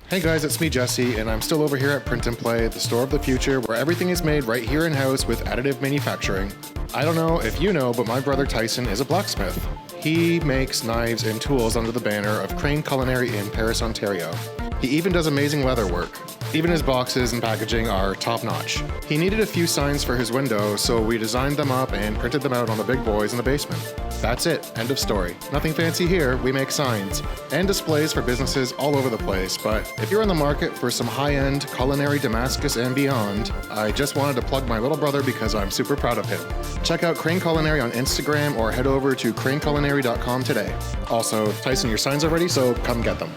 Hey guys, it's me Jesse, and I'm still over here at Print and Play, the store of the future, where everything is made right here in-house with additive manufacturing. I don't know if you know, but my brother Tyson is a blacksmith. He makes knives and tools under the banner of Crane Culinary in Paris, Ontario. He even does amazing leather work. Even his boxes and packaging are top-notch. He needed a few signs for his window, so we designed them up and printed them out on the big boys in the basement. That's it, end of story. Nothing fancy here, we make signs and displays for businesses all over the place, but if you're in the market for some high-end culinary Damascus and beyond, I just wanted to plug my little brother because I'm super proud of him. Check out Crane Culinary on Instagram or head over to craneculinary.com today. Also, Tyson, your signs are ready, so come get them.